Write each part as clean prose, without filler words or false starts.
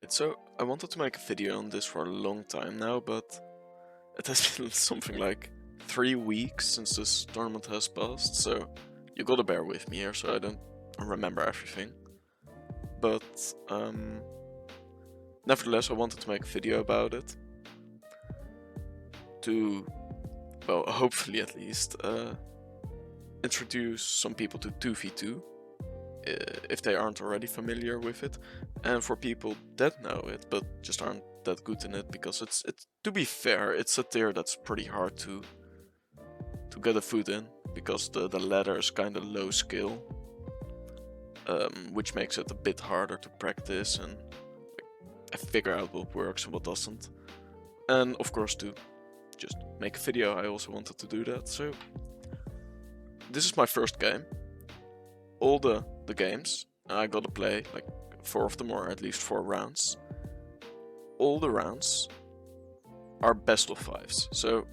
So I wanted to make a video on this for a long time now, but it has been something like 3 weeks since this tournament has passed, so you gotta bear with me here so I don't remember everything. But nevertheless, I wanted to make a video about it to, well, hopefully at least, introduce some people to 2v2 if they aren't already familiar with it, and for people that know it but just aren't that good in it, because it's to be fair, it's a tier that's pretty hard to get a foot in, because the ladder is kind of low skill, which makes it a bit harder to practice and figure out what works and what doesn't. And of course, to just make a video, I also wanted to do that. So this is my first game. All the games, I gotta play like 4 of them, or at least 4 rounds. All the rounds are best of 5s, so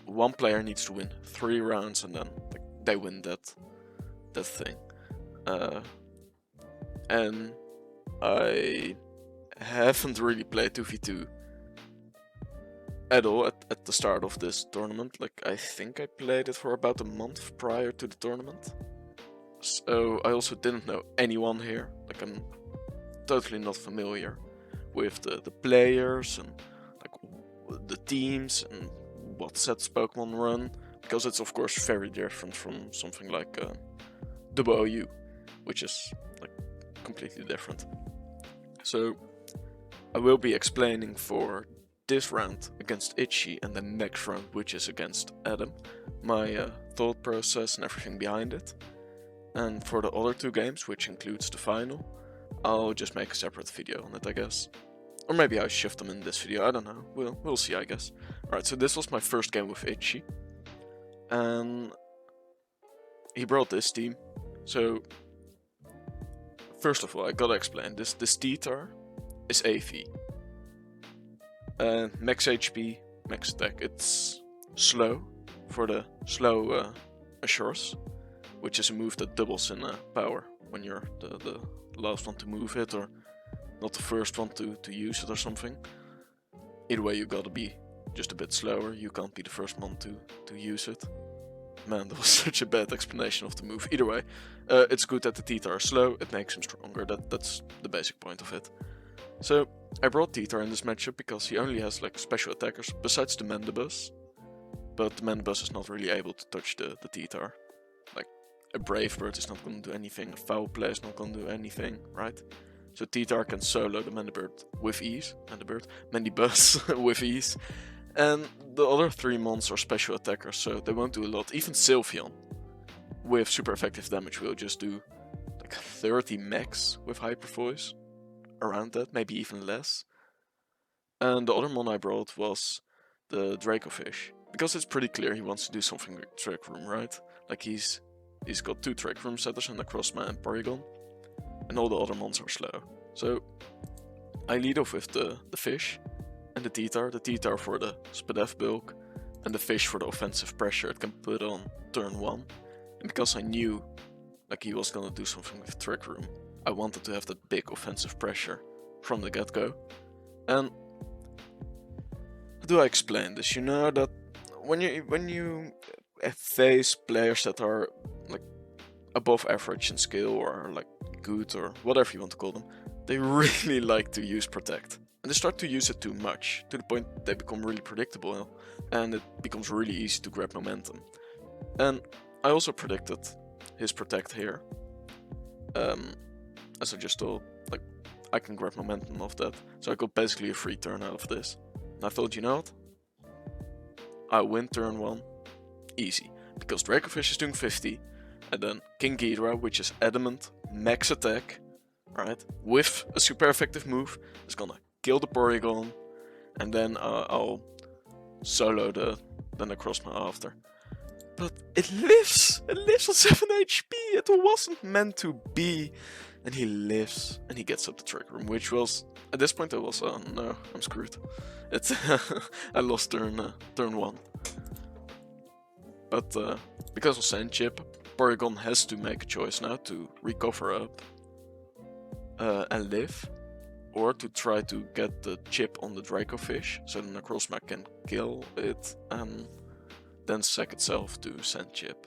one player needs to win 3 rounds and then they win that thing. And I haven't really played 2v2 at all at the start of this tournament. Like, I think I played it for about a month prior to the tournament. So I also didn't know anyone here. Like, I'm totally not familiar with the players and like the teams and what sets Pokemon run, because it's of course very different from something like WOU, which is like completely different. So I will be explaining for this round against Itchy and the next round, which is against Adam, my thought process and everything behind it. And for the other 2 games, which includes the final, I'll just make a separate video on it, I guess. Or maybe I'll shift them in this video, I don't know. We'll see, I guess. Alright, so this was my first game with Itchy. And he brought this team. So first of all, I gotta explain, this T-Tar is AV. Max HP, max attack. It's slow for the slow Assures, which is a move that doubles in power when you're the last one to move it, or not the first one to use it or something. Either way, you gotta be just a bit slower, you can't be the first one to use it. Man, that was such a bad explanation of the move. Either way, it's good that the T-Tar is slow, it makes him stronger, that's the basic point of it. So I brought T-Tar in this matchup because he only has like special attackers besides the Mandibus, but the Mandibus is not really able to touch the T-Tar. Like, a Brave Bird is not going to do anything, a Foul Play is not going to do anything, right? So T-Tar can solo the Mandibird with ease, Mandibus with ease. And the other 3 mons are special attackers, so they won't do a lot. Even Sylveon with super effective damage will just do like 30 max with Hyper Voice, around that, maybe even less. And the other mon I brought was the Dracofish, because it's pretty clear he wants to do something with Trick Room, right? Like, he's got 2 Trick Room setters and a Crossman and Porygon, and all the other mons are slow. So I lead off with the fish and the T-Tar for the Spadef bulk, and the fish for the offensive pressure it can put on turn 1. And because I knew like he was gonna do something with Trick Room, I wanted to have that big offensive pressure from the get-go. And how do I explain this? You know that when you face players that are like above average in skill, or like good, or whatever you want to call them, they really like to use Protect. And they start to use it too much, to the point they become really predictable, and it becomes really easy to grab momentum. And I also predicted his Protect here. As I just thought, like, I can grab momentum off that, so I got basically a free turn out of this. And I thought, you know what? I win turn 1, easy, because Dracofish is doing 50, and then King Ghidorah, which is adamant, max attack, right, with a super effective move, is gonna kill the Porygon, and then I'll solo the Crossman after. But it lives on 7 HP, it wasn't meant to be. And he lives, and he gets up the Trick Room, which was, at this point I was, oh no, I'm screwed. It's I lost turn 1. But because of Sand Chip, Porygon has to make a choice now to recover up and live, or to try to get the chip on the Dracofish, so the Necrozma can kill it and then sack itself to send chip.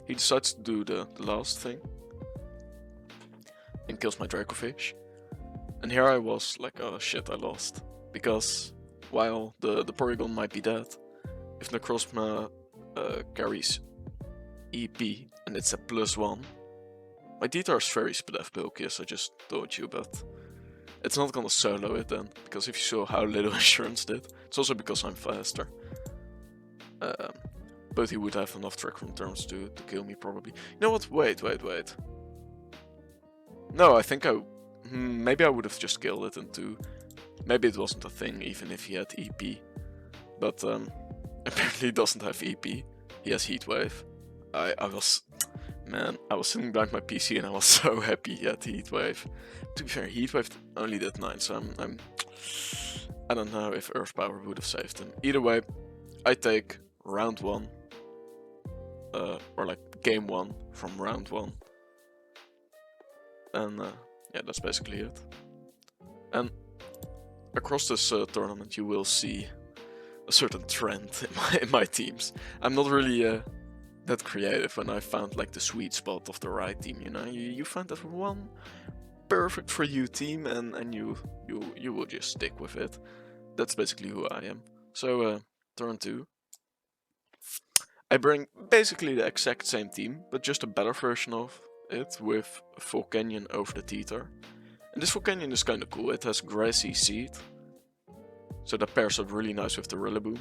He decides to do the last thing and kills my Dracofish. And here I was like, oh shit, I lost. Because while the Porygon might be dead, if Necrozma carries EP and it's a +1, my Dieter is very SPDF bulky, as I just told you, but it's not gonna solo it then, because if you saw how little insurance did, it's also because I'm faster. But he would have enough track returns to kill me probably. You know what? Wait. No, I think maybe I would have just killed it into... Maybe it wasn't a thing even if he had EP. But apparently he doesn't have EP. He has Heatwave. I was sitting behind my PC and I was so happy he had Heatwave. To be fair, Heatwave only did 9, so I don't know if Earth Power would have saved him. Either way, I take round 1. Or like game 1 from round 1. And yeah, that's basically it. And across this tournament you will see a certain trend in my teams. I'm not really that creative when I found like the sweet spot of the right team, you know? You find that one perfect for you team and you will just stick with it. That's basically who I am. So turn 2. I bring basically the exact same team, but just a better version of it with Volcanion over the Teeter. And this Volcanion is kinda cool, it has Grassy Seed, so that pairs up really nice with the Rillaboom.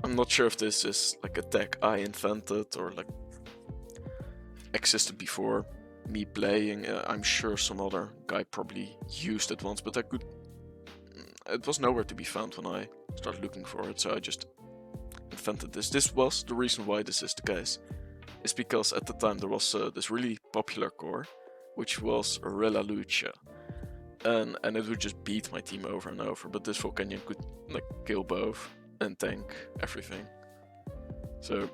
I'm not sure if this is like a tech I invented or like existed before me playing. I'm sure some other guy probably used it once, but it was nowhere to be found when I started looking for it, so I just invented this. This was the reason why this is the case. Is because at the time there was this really popular core, which was Rellalucha. And it would just beat my team over and over, but this Volcanion could like kill both and tank everything. So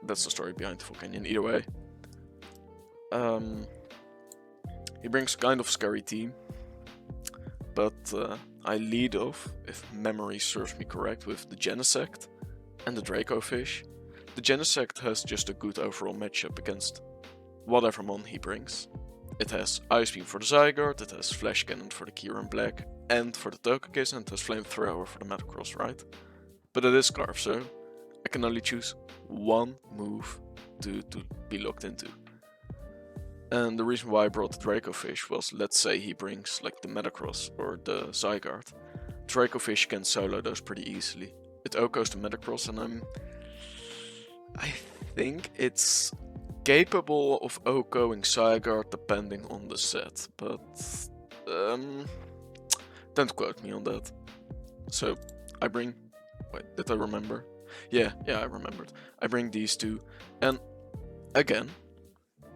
that's the story behind the Volcanion. Either way, he brings kind of scary team, but I lead off, if memory serves me correct, with the Genesect and the Dracofish. The Genesect has just a good overall matchup against whatever mon he brings. It has Ice Beam for the Zygarde, it has Flash Cannon for the Kyurem Black, and for the Togekiss, and it has Flamethrower for the Metagross, right? But it is Scarf, so I can only choose one move to be locked into. And the reason why I brought the Dracofish was, let's say he brings like the Metagross or the Zygarde. Dracofish can solo those pretty easily. It OHKOs the Metagross, and I think it's capable of OHKOing Zygarde depending on the set, but don't quote me on that. So I bring... Wait, did I remember? Yeah, I remembered. I bring these two, and again,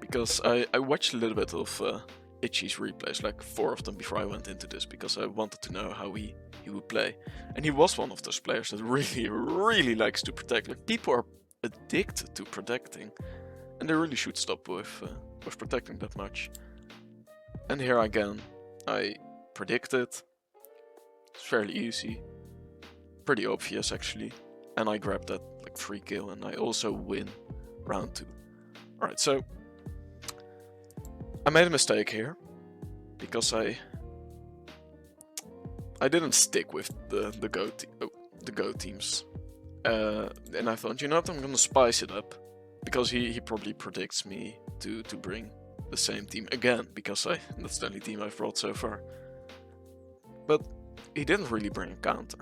because I watched a little bit of Itchy's replays, like 4 of them before I went into this, because I wanted to know how he would play. And he was one of those players that really likes to protect. Like, people are addicted to protecting, and they really should stop with protecting that much. And here again, I predict it. It's fairly easy. Pretty obvious actually. And I grab that like free kill, and I also win round 2. Alright, so I made a mistake here, because I didn't stick with the go teams. And I thought, you know what, I'm gonna spice it up, because he probably predicts me to bring the same team again, because that's the only team I've brought so far. But he didn't really bring a counter.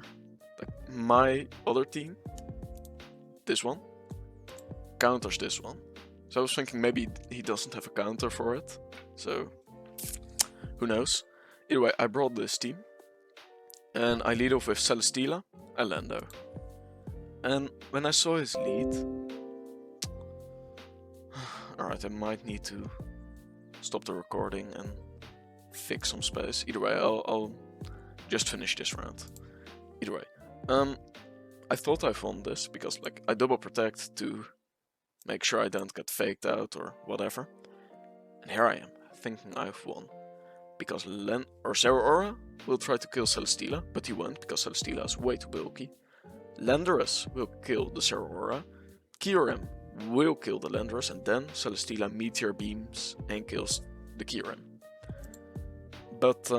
Like, my other team, this one, counters this one. So I was thinking maybe he doesn't have a counter for it, so who knows. Either way, I brought this team, and I lead off with Celesteela and Lando. And when I saw his lead, alright, I might need to stop the recording and fix some space. Either way, I'll just finish this round. Either way, I thought I won this because like I double protect to make sure I don't get faked out or whatever. And here I am, thinking I've won. because Zeraora will try to kill Celesteela, but he won't because Celesteela is way too bulky. Landorus will kill the Zeraora. Kyurem will kill the Landorus, and then Celesteela Meteor Beams and kills the Kyurem. But,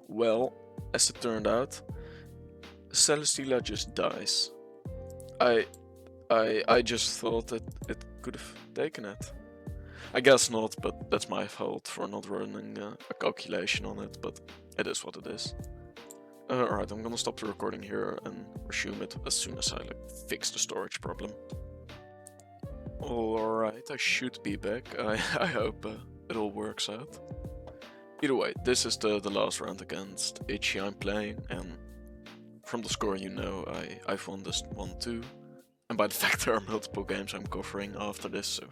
well, as it turned out, Celesteela just dies. I just thought that it could have taken it. I guess not, but that's my fault for not running a calculation on it, but it is what it is. Alright, I'm gonna stop the recording here and resume it as soon as I fix the storage problem. Alright, I should be back. I hope it all works out. Either way, this is the last round against Itchy I'm playing, and from the score you know I've won this one too. And by the fact there are multiple games I'm covering after this, so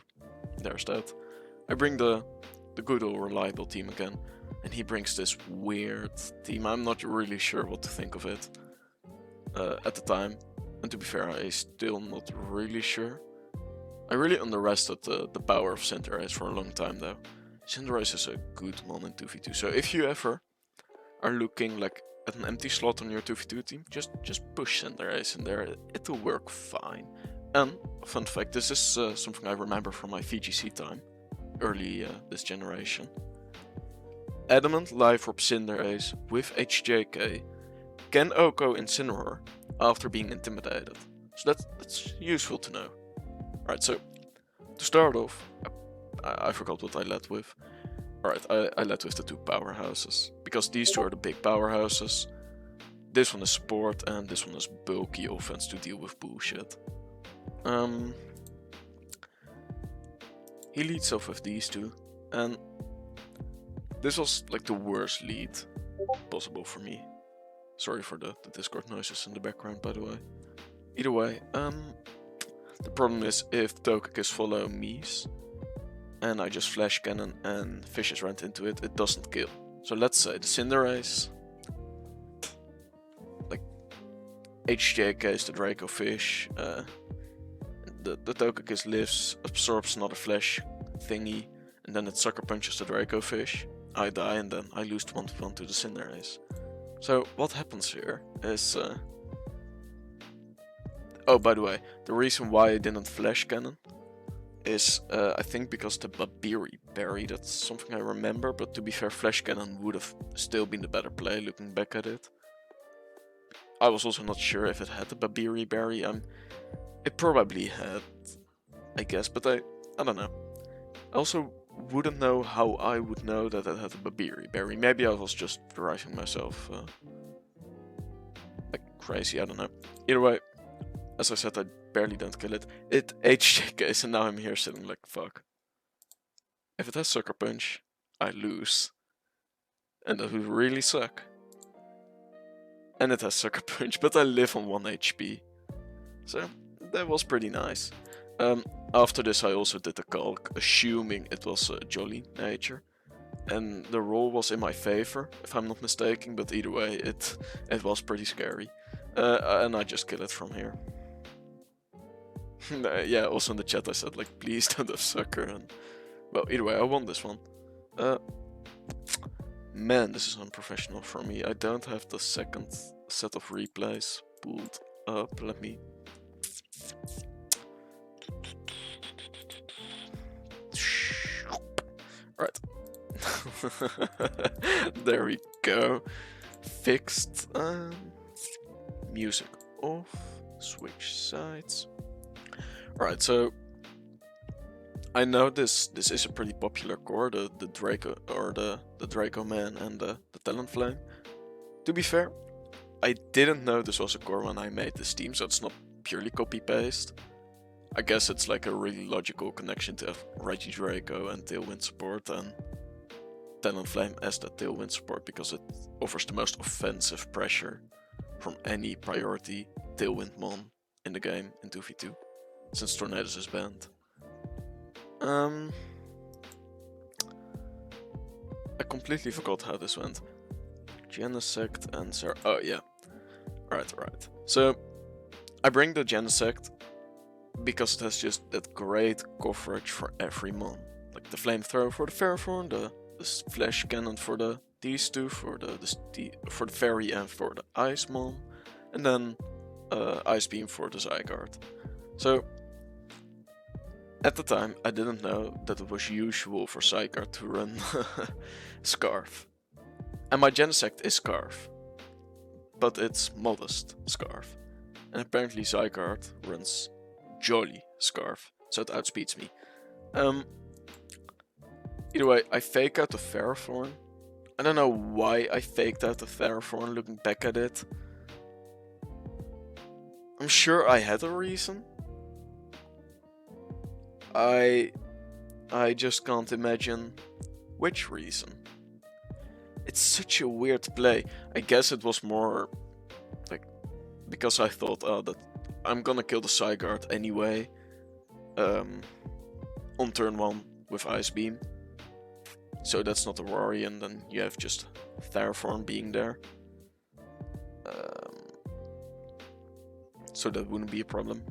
there's that. I bring the good old reliable team again, and he brings this weird team. I'm not really sure what to think of it at the time, and to be fair, I'm still not really sure. I really underestimated the power of Cinderace for a long time though. Cinderace is a good mon in 2v2, so if you ever are looking like at an empty slot on your 2v2 team, just push Cinderace in there, it'll work fine. And, fun fact, this is something I remember from my VGC time, early this generation. Adamant Life Orb Cinderace with HJK can OHKO Incineroar after being intimidated. So that's useful to know. Alright, so to start off, I forgot what I led with. Alright, I led with the two powerhouses, because these two are the big powerhouses. This one is support and this one is bulky offense to deal with bullshit. He leads off with these two, and this was like the worst lead possible for me. Sorry for the Discord noises in the background, by the way. Either way, the problem is if Togekiss follow Mies, and I just Flash Cannon and Fishes Rant into it, it doesn't kill. So let's say the Cinderace, like HJK is the Draco Fish, the Togekiss lives, absorbs another Flash thingy, and then it Sucker Punches the Draco Fish. I die and then I lose 1-1 to the Cinderace. So what happens here is... oh, by the way, the reason why I didn't Flash Cannon is, I think because the Babiri Berry, that's something I remember, but to be fair, Flash Cannon would have still been the better play looking back at it. I was also not sure if it had the Babiri Berry, it probably had, I guess, but I don't know. I also wouldn't know how I would know that it had a Babiri Berry. Maybe I was just driving myself like crazy, I don't know. Either way, as I said, I barely don't kill it. It HJKs and now I'm here sitting like, fuck. If it has Sucker Punch, I lose. And that would really suck. And it has Sucker Punch, but I live on 1 HP. So, that was pretty nice. After this I also did a calc, assuming it was Jolly nature. And the roll was in my favor, if I'm not mistaken, but either way, it was pretty scary. And I just kill it from here. Yeah, also in the chat I said, like, please don't have Sucker, and... well, either way, I won this one. Man, this is unprofessional for me. I don't have the second set of replays pulled up. Let me... right. There we go. Fixed. Music off. Switch sides. Alright, so I know this is a pretty popular core, the Draco, or the Draco Man and the Talonflame. To be fair, I didn't know this was a core when I made this team, so it's not purely copy-paste. I guess it's like a really logical connection to have Regidraco and Tailwind support and Talonflame as the Tailwind support because it offers the most offensive pressure from any priority Tailwind mon in the game in 2v2, since Tornadus is banned. I completely forgot how this went. Genesect and Sarah. Oh yeah. Right. So I bring the Genesect because it has just that great coverage for every mon. Like the Flamethrower for the Ferrothorn, the flash cannon for these two, for the fairy and for the ice mom, and then ice beam for the Zygarde. So at the time I didn't know that it was usual for Zygarde to run Scarf. And my Genesect is Scarf, but it's modest Scarf. And apparently Zygarde runs Jolly Scarf, so it outspeeds me. Either way, I fake out the Ferrothorn. I don't know why I faked out the Ferrothorn looking back at it. I'm sure I had a reason. I just can't imagine which reason. It's such a weird play. I guess it was more like because I thought, oh, that I'm gonna kill the Zygarde anyway on turn 1 with Ice Beam. So that's not a worry, and then you have just Ferrothorn being there. So that wouldn't be a problem.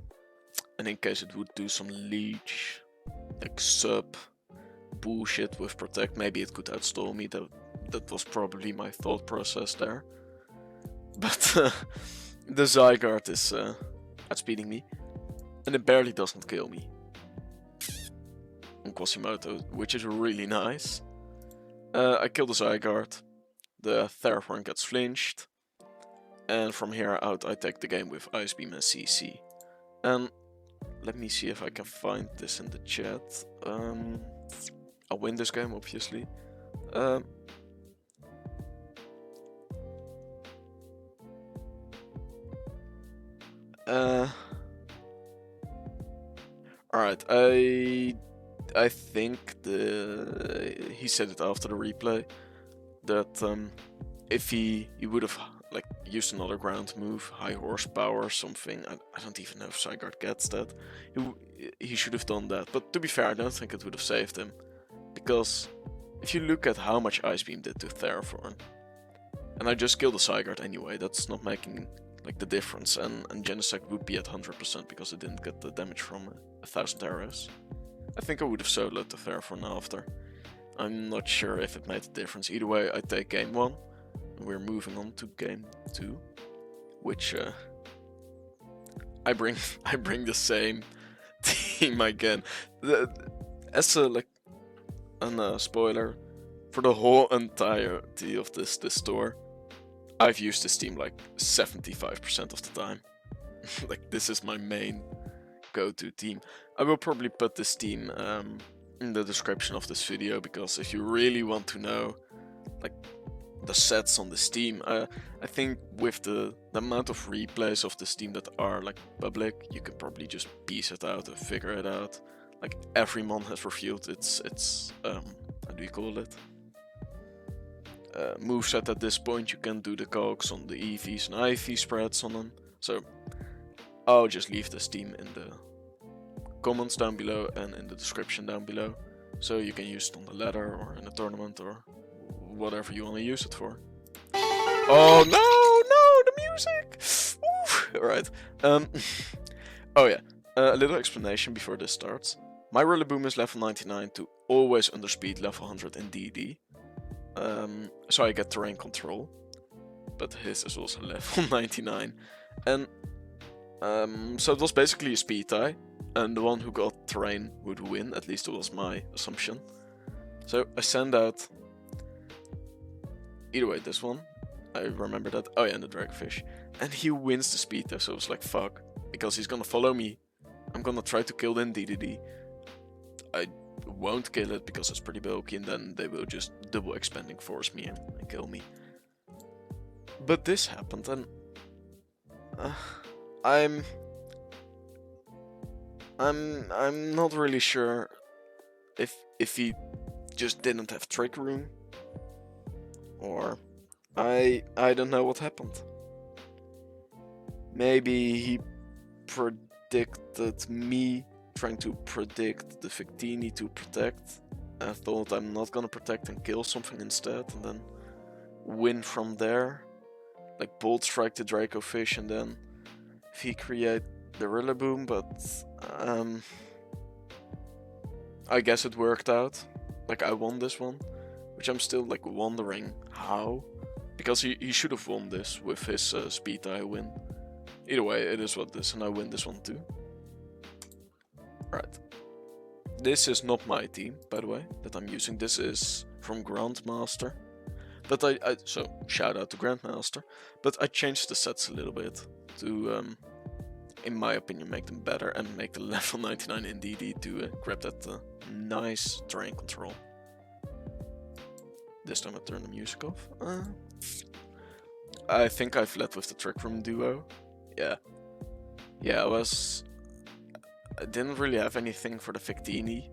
And in case it would do some leech, like sub bullshit with Protect, maybe it could outstall me. That was probably my thought process there. But the Zygarde is outspeeding me, and it barely doesn't kill me on Quasimodo, which is really nice. I kill the Zygarde, the Ferrothorn gets flinched, and from here out I take the game with Ice Beam and CC. And let me see if I can find this in the chat. I'll win this game, obviously. Alright, I think he said it after the replay that if he would have like used another ground move, high horsepower or something, I don't even know if Zygarde gets that, he should have done that. But to be fair, I don't think it would have saved him, because if you look at how much Ice Beam did to Ferrothorn, and I just killed the Zygarde anyway, that's not making like the difference, and Genesect would be at 100% because it didn't get the damage from 1,000 arrows. I think I would have soloed the Ferrothorn after. I'm not sure if it made a difference. Either way, I take game 1, and we're moving on to game 2, which I bring the same team again. As a spoiler, for the whole entirety of this tour, I've used this team like 75% of the time. Like, this is my main go-to team. I will probably put this team in the description of this video, because if you really want to know like the sets on this team, I think with the amount of replays of this team that are like public, you can probably just piece it out and figure it out. Like, everyone has revealed its how do you call it? Moveset at this point. You can do the cogs on the EVs and IV spreads on them. So I'll just leave this team in the comments down below and in the description down below, so you can use it on the ladder or in a tournament or whatever you want to use it for. Oh no, the music! Alright. Oh yeah, a little explanation before this starts. My Rillaboom is level 99 to always underspeed level 100 in DD. So I get terrain control, but his is also level 99, and so it was basically a speed tie, and the one who got terrain would win. At least it was my assumption. So I send out, either way, this one, I remember that. Oh yeah, and the Dragonfish, and he wins the speed tie. So I was like, fuck, because he's gonna follow me. I'm gonna try to kill the DDD. I won't kill it because it's pretty bulky, and then they will just double expanding force me and kill me. But this happened, and I'm not really sure if he just didn't have Trick Room, or I don't know what happened. Maybe he predicted me trying to predict the Victini to protect. I thought, I'm not gonna protect and kill something instead, and then win from there. Like Bolt Strike the Dracofish and then V-create the Rillaboom, but I guess it worked out. Like, I won this one. which I'm still like wondering how, because he should have won this with his speed I win. Either way, it is what it is, and I win this one too. Right. This is not my team, by the way, that I'm using. This is from Grandmaster. But so shout out to Grandmaster. But I changed the sets a little bit to, in my opinion, make them better and make the level 99 in DD to grab that nice terrain control. This time I turn the music off. I think I've led with the Trick Room duo. Yeah, I didn't really have anything for the Victini.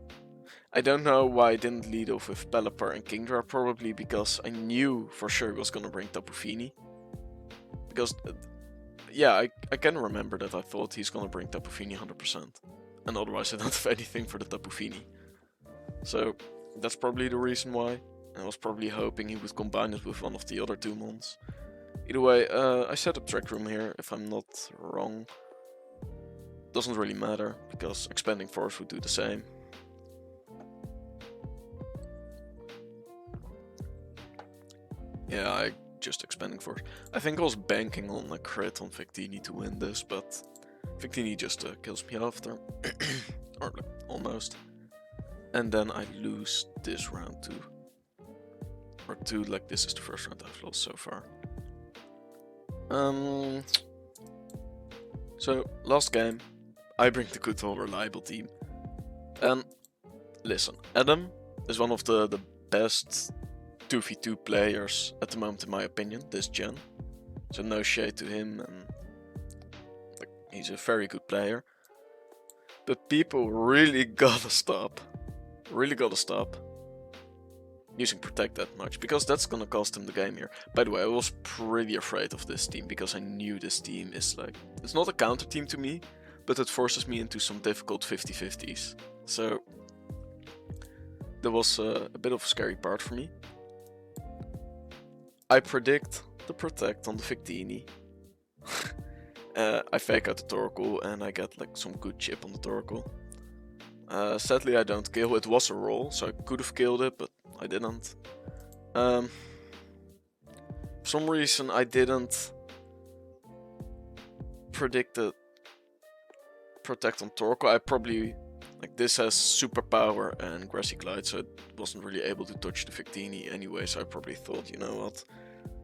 I don't know why I didn't lead off with Pelipper and Kingdra, probably because I knew for sure he was gonna bring Tapu Fini. Because, yeah, I can remember that I thought he's gonna bring Tapu Fini 100%. And otherwise I don't have anything for the Tapu Fini. So, that's probably the reason why. I was probably hoping he would combine it with one of the other two mons. Either way, I set up Trick Room here, if I'm not wrong. Doesn't really matter, because Expanding Force would do the same. Yeah, I just Expanding Force. I think I was banking on a crit on Victini to win this, but Victini just kills me after. Or like, almost. And then I lose this round too. Or two, like this is the first round I've lost so far. So, last game, I bring the good old reliable team. And listen, Adam is one of the best 2v2 players at the moment in my opinion, this gen. So no shade to him, and like, he's a very good player. But people really gotta stop using Protect that much, because that's gonna cost him the game here. By the way, I was pretty afraid of this team, because I knew this team is like, it's not a counter team to me, but it forces me into some difficult 50-50s. So that was a bit of a scary part for me. I predict the Protect on the Victini. I fake out the Torkoal and I get like some good chip on the Torkoal. Sadly I don't kill, it was a roll, so I could have killed it, but I didn't. For some reason I didn't predict the Protect on Torkoal. I probably, like, this has superpower and Grassy Glide, so it wasn't really able to touch the Victini anyway, so I probably thought, you know what,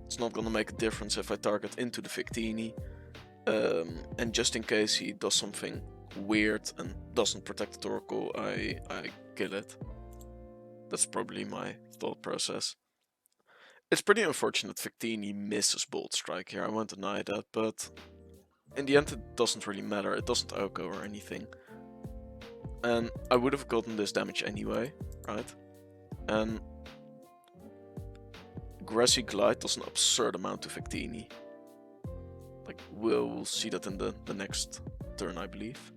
it's not gonna make a difference if I target into the Victini. And just in case he does something weird and doesn't protect the Torkoal, I kill it. That's probably my thought process. It's pretty unfortunate Victini misses Bolt Strike here, I won't deny that, but in the end it doesn't really matter, it doesn't OHKO or anything. And I would have gotten this damage anyway, right? And Grassy Glide does an absurd amount to Victini. Like, we'll see that in the next turn, I believe.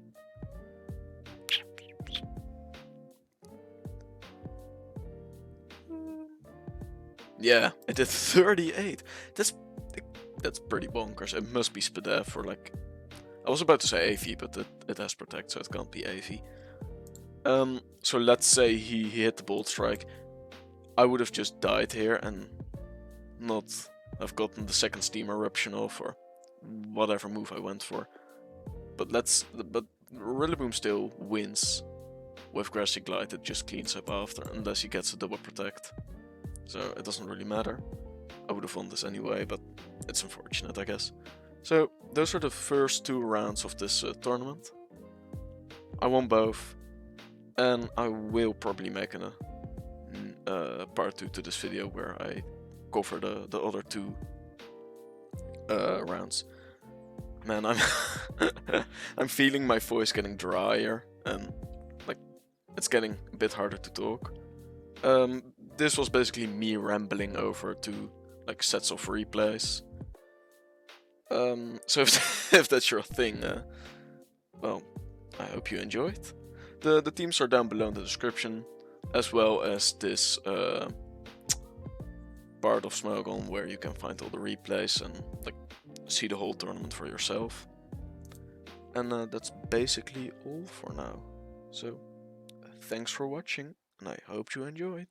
Yeah, it did 38. That's pretty bonkers. It must be Spadef or like, I was about to say AV, but it has Protect, so it can't be AV. So let's say he hit the Bolt Strike. I would have just died here and not have gotten the second Steam Eruption off or whatever move I went for. But Rillaboom still wins with Grassy Glide, it just cleans up after, unless he gets a double Protect. So it doesn't really matter. I would have won this anyway, but it's unfortunate, I guess. So those are the first two rounds of this tournament. I won both, and I will probably make a part 2 to this video where I cover the other two rounds. Man, I'm feeling my voice getting drier, and like it's getting a bit harder to talk. This was basically me rambling over to like sets of replays. So if that's your thing, well, I hope you enjoyed. The teams are down below in the description, as well as this part of Smogon where you can find all the replays and like see the whole tournament for yourself. And that's basically all for now. So thanks for watching, and I hope you enjoyed.